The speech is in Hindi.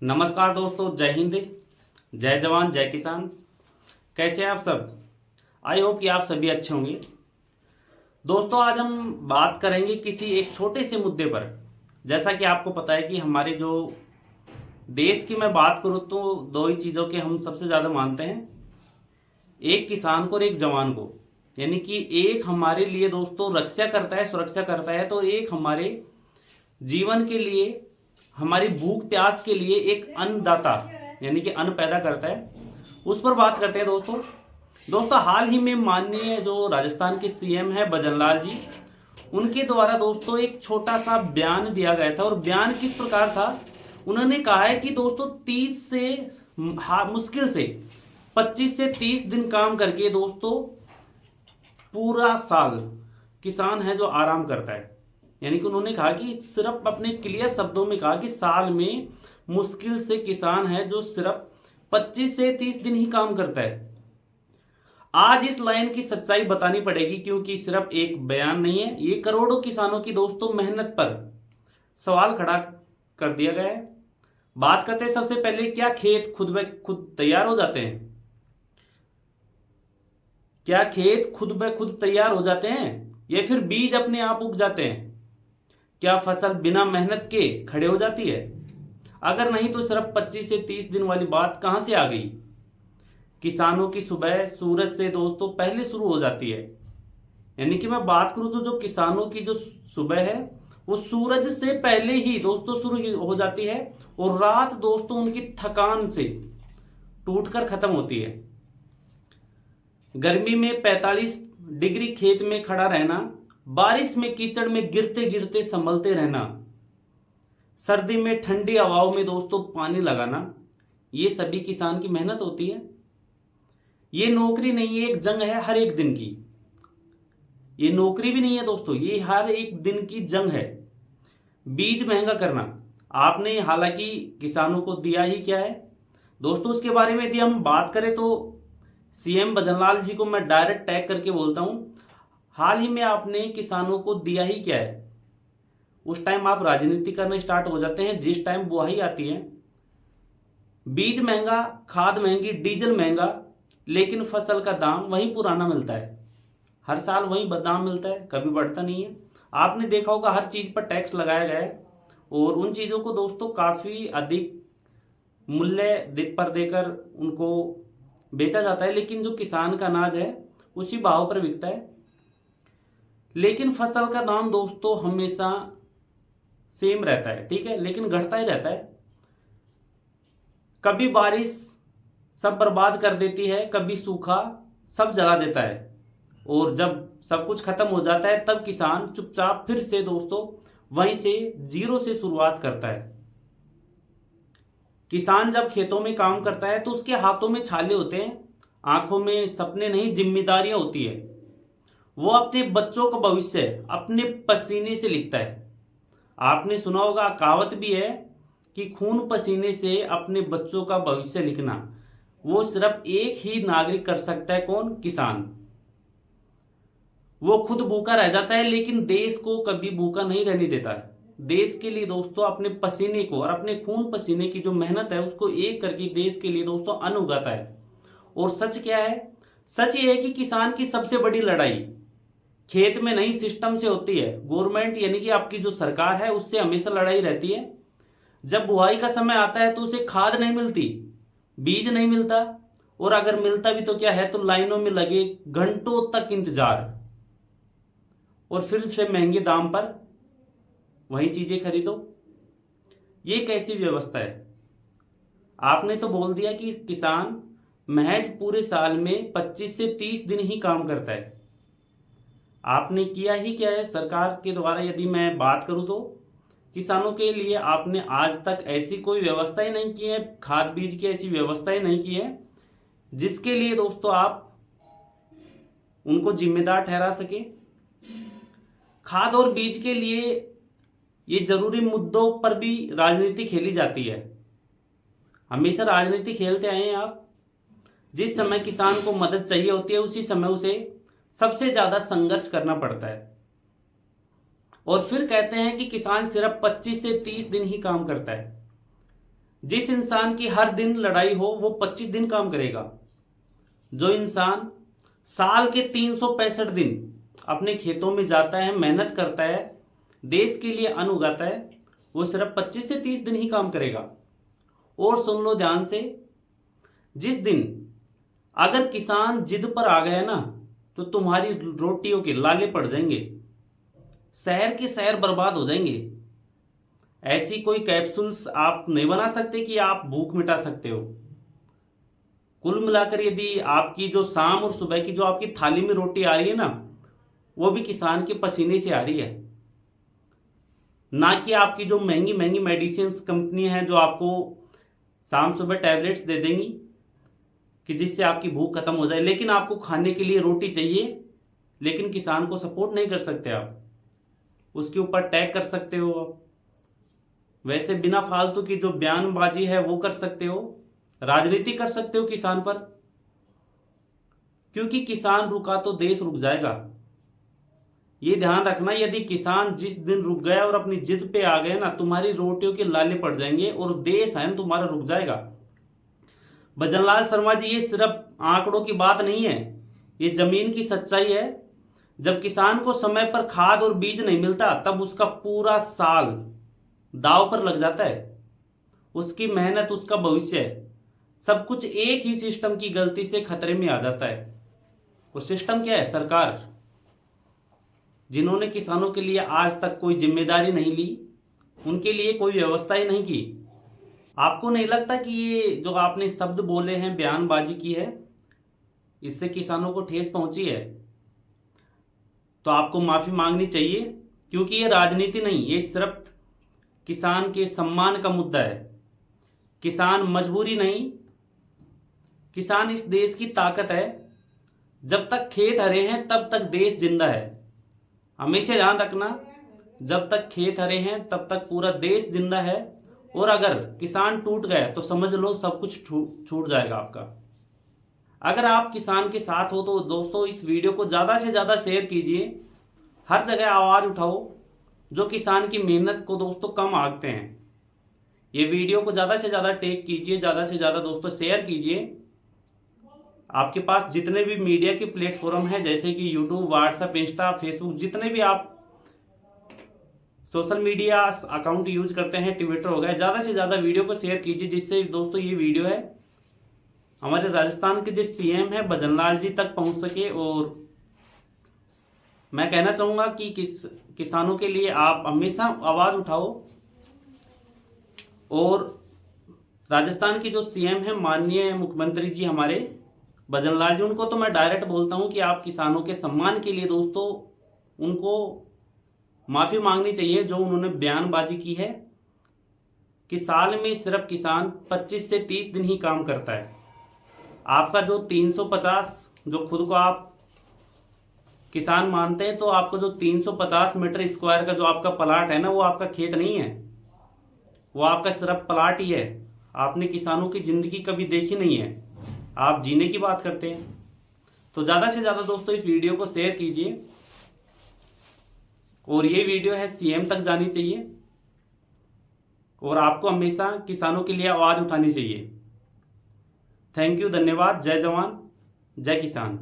नमस्कार दोस्तों, जय हिंद, जय जवान, जय किसान। कैसे हैं आप सब? आई होप कि आप सभी अच्छे होंगे। दोस्तों, आज हम बात करेंगे किसी एक छोटे से मुद्दे पर। जैसा कि आपको पता है कि हमारे जो देश की मैं बात करूं तो दो ही चीज़ों के हम सबसे ज़्यादा मानते हैं, एक किसान को और एक जवान को। यानी कि एक हमारे लिए दोस्तों रक्षा करता है, सुरक्षा करता है, तो एक हमारे जीवन के लिए, हमारी भूख प्यास के लिए एक अन्नदाता यानी कि अन्न पैदा करता है। उस पर बात करते हैं दोस्तों, हाल ही में माननीय जो राजस्थान के सीएम है भजनलाल जी, उनके द्वारा दोस्तों एक छोटा सा बयान दिया गया था। और बयान किस प्रकार था? उन्होंने कहा है कि दोस्तों 30 से मुश्किल से 25 से 30 दिन काम करके दोस्तों पूरा साल किसान है जो आराम करता है। यानी कि उन्होंने कहा कि सिर्फ अपने क्लियर शब्दों में कहा कि साल में मुश्किल से किसान है जो सिर्फ 25 से 30 दिन ही काम करता है। आज इस लाइन की सच्चाई बतानी पड़ेगी, क्योंकि सिर्फ एक बयान नहीं है, ये करोड़ों किसानों की दोस्तों मेहनत पर सवाल खड़ा कर दिया गया है। बात करते हैं सबसे पहले, क्या खेत खुद ब खुद तैयार हो जाते हैं? क्या खेत खुद ब खुद तैयार हो जाते हैं या फिर बीज अपने आप उग जाते हैं? क्या फसल बिना मेहनत के खड़े हो जाती है? अगर नहीं तो सिर्फ 25 से 30 दिन वाली बात कहां से आ गई? किसानों की सुबह सूरज से दोस्तों पहले शुरू हो जाती है। यानी कि मैं बात करूं तो जो किसानों की जो सुबह है वो सूरज से पहले ही दोस्तों शुरू हो जाती है, और रात दोस्तों उनकी थकान से टूटकर खत्म होती है। गर्मी में 45 डिग्री खेत में खड़ा रहना, बारिश में कीचड़ में गिरते गिरते संभलते रहना, सर्दी में ठंडी हवाओं में दोस्तों पानी लगाना, ये सभी किसान की मेहनत होती है। ये नौकरी नहीं है, एक जंग है हर एक दिन की। ये नौकरी भी नहीं है दोस्तों, ये हर एक दिन की जंग है। बीज महंगा करना, आपने हालांकि किसानों को दिया ही क्या है दोस्तों, उसके बारे में यदि हम बात करें तो सीएम भजनलाल जी को मैं डायरेक्ट टैग करके बोलता हूं, हाल ही में आपने किसानों को दिया ही क्या है? उस टाइम आप राजनीति करना स्टार्ट हो जाते हैं जिस टाइम बुआई आती है। बीज महंगा, खाद महंगी, डीजल महंगा, लेकिन फसल का दाम वही पुराना मिलता है। हर साल वही दाम मिलता है, कभी बढ़ता नहीं है। आपने देखा होगा हर चीज पर टैक्स लगाया गया है, और उन चीजों को दोस्तों काफी अधिक मूल्य पर देकर उनको बेचा जाता है, लेकिन जो किसान का अनाज है उसी भाव पर बिकता है। लेकिन फसल का दाम दोस्तों हमेशा सेम रहता है, ठीक है, लेकिन घटता ही रहता है। कभी बारिश सब बर्बाद कर देती है, कभी सूखा सब जला देता है, और जब सब कुछ खत्म हो जाता है तब किसान चुपचाप फिर से दोस्तों वहीं से जीरो से शुरुआत करता है। किसान जब खेतों में काम करता है तो उसके हाथों में छाले होते हैं, आंखों में सपने नहीं जिम्मेदारियां होती है। वो अपने बच्चों का भविष्य अपने पसीने से लिखता है। आपने सुना होगा, कहावत भी है कि खून पसीने से अपने बच्चों का भविष्य लिखना वो सिर्फ एक ही नागरिक कर सकता है। कौन? किसान। वो खुद भूखा रह जाता है लेकिन देश को कभी भूखा नहीं रहने देता है। देश के लिए दोस्तों अपने पसीने को और अपने खून पसीने की जो मेहनत है उसको एक करके देश के लिए दोस्तों अन्न उगाता है। और सच क्या है? सच ये है कि किसान की सबसे बड़ी लड़ाई खेत में नहीं सिस्टम से होती है। गवर्नमेंट यानी कि आपकी जो सरकार है उससे हमेशा लड़ाई रहती है। जब बुआई का समय आता है तो उसे खाद नहीं मिलती, बीज नहीं मिलता, और अगर मिलता भी तो क्या है, तो लाइनों में लगे घंटों तक इंतजार, और फिर से महंगे दाम पर वही चीजें खरीदो। ये कैसी व्यवस्था है? आपने तो बोल दिया कि किसान महज पूरे साल में 25 से 30 दिन ही काम करता है। आपने किया ही क्या है? सरकार के द्वारा यदि मैं बात करूं तो किसानों के लिए आपने आज तक ऐसी कोई व्यवस्था ही नहीं की है, खाद बीज की ऐसी व्यवस्था ही नहीं की है जिसके लिए दोस्तों आप उनको जिम्मेदार ठहरा सके। खाद और बीज के लिए ये जरूरी मुद्दों पर भी राजनीति खेली जाती है। हमेशा राजनीति खेलते आए हैं आप। जिस समय किसान को मदद चाहिए होती है उसी समय उसे सबसे ज्यादा संघर्ष करना पड़ता है, और फिर कहते हैं कि किसान सिर्फ 25 से 30 दिन ही काम करता है। जिस इंसान की हर दिन लड़ाई हो वो 25 दिन काम करेगा। जो इंसान साल के 365 दिन अपने खेतों में जाता है, मेहनत करता है, देश के लिए अन्न उगाता है, वो सिर्फ 25 से 30 दिन ही काम करेगा। और सुन लो ध्यान से, जिस दिन अगर किसान जिद पर आ गया ना, तो तुम्हारी रोटियों के लाले पड़ जाएंगे, शहर के शहर बर्बाद हो जाएंगे। ऐसी कोई कैप्सूल्स आप नहीं बना सकते कि आप भूख मिटा सकते हो। कुल मिलाकर यदि आपकी जो शाम और सुबह की जो आपकी थाली में रोटी आ रही है ना, वो भी किसान के पसीने से आ रही है, ना कि आपकी जो महंगी महंगी मेडिसिन कंपनी है जो आपको शाम सुबह टैबलेट्स दे देंगी कि जिससे आपकी भूख खत्म हो जाए। लेकिन आपको खाने के लिए रोटी चाहिए, लेकिन किसान को सपोर्ट नहीं कर सकते आप, उसके ऊपर टैग कर सकते हो आप। वैसे बिना फालतू की जो बयानबाजी है वो कर सकते हो, राजनीति कर सकते हो किसान पर, क्योंकि किसान रुका तो देश रुक जाएगा। ये ध्यान रखना, यदि किसान जिस दिन रुक गया और अपनी जिद पे आ गए ना, तुम्हारी रोटियों के लाले पड़ जाएंगे और देश है तुम्हारा रुक जाएगा। भजनलाल शर्मा जी, ये सिर्फ आंकड़ों की बात नहीं है, ये जमीन की सच्चाई है। जब किसान को समय पर खाद और बीज नहीं मिलता, तब उसका पूरा साल दांव पर लग जाता है। उसकी मेहनत, उसका भविष्य, सब कुछ एक ही सिस्टम की गलती से खतरे में आ जाता है। वो सिस्टम क्या है? सरकार, जिन्होंने किसानों के लिए आज तक कोई जिम्मेदारी नहीं ली, उनके लिए कोई व्यवस्था ही नहीं की। आपको नहीं लगता कि ये जो आपने शब्द बोले हैं, बयानबाजी की है, इससे किसानों को ठेस पहुंची है? तो आपको माफी मांगनी चाहिए, क्योंकि ये राजनीति नहीं, ये सिर्फ किसान के सम्मान का मुद्दा है। किसान मजबूरी नहीं, किसान इस देश की ताकत है। जब तक खेत हरे हैं तब तक देश जिंदा है। हमेशा ध्यान रखना, जब तक खेत हरे हैं तब तक पूरा देश जिंदा है। और अगर किसान टूट गया तो समझ लो सब कुछ छूट जाएगा आपका। अगर आप किसान के साथ हो तो दोस्तों इस वीडियो को ज़्यादा से ज़्यादा शेयर कीजिए, हर जगह आवाज़ उठाओ जो किसान की मेहनत को दोस्तों कम आंकते हैं। ये वीडियो को ज़्यादा से ज़्यादा टेक कीजिए, ज़्यादा से ज़्यादा दोस्तों शेयर कीजिए। आपके पास जितने भी मीडिया के प्लेटफॉर्म हैं, जैसे कि यूट्यूब, व्हाट्सएप, इंस्टा, फेसबुक, जितने भी आप सोशल मीडिया अकाउंट यूज करते हैं, ट्विटर हो गया, ज़्यादा से ज़्यादा वीडियो को शेयर कीजिए, जिससे दोस्तों ये वीडियो है हमारे राजस्थान के जो सीएम है भजनलाल जी तक पहुंच सके। और मैं कहना चाहूँगा कि किसानों के लिए आप हमेशा आवाज़ उठाओ। और राजस्थान के जो सीएम हैं माननीय मुख्यमंत्री जी हमारे भजनलाल जी, उनको तो मैं डायरेक्ट बोलता हूं कि आप किसानों के सम्मान के लिए दोस्तों उनको माफ़ी मांगनी चाहिए, जो उन्होंने बयानबाजी की है कि साल में सिर्फ किसान 25 से 30 दिन ही काम करता है। आपका जो 350, जो खुद को आप किसान मानते हैं, तो आपको जो 350 मीटर स्क्वायर का जो आपका प्लाट है ना, वो आपका खेत नहीं है, वो आपका सिर्फ प्लाट ही है। आपने किसानों की जिंदगी कभी देखी नहीं है, आप जीने की बात करते हैं। तो ज़्यादा से ज़्यादा दोस्तों इस वीडियो को शेयर कीजिए, और ये वीडियो है सीएम तक जानी चाहिए, और आपको हमेशा किसानों के लिए आवाज़ उठानी चाहिए। थैंक यू, धन्यवाद। जय जवान, जय किसान।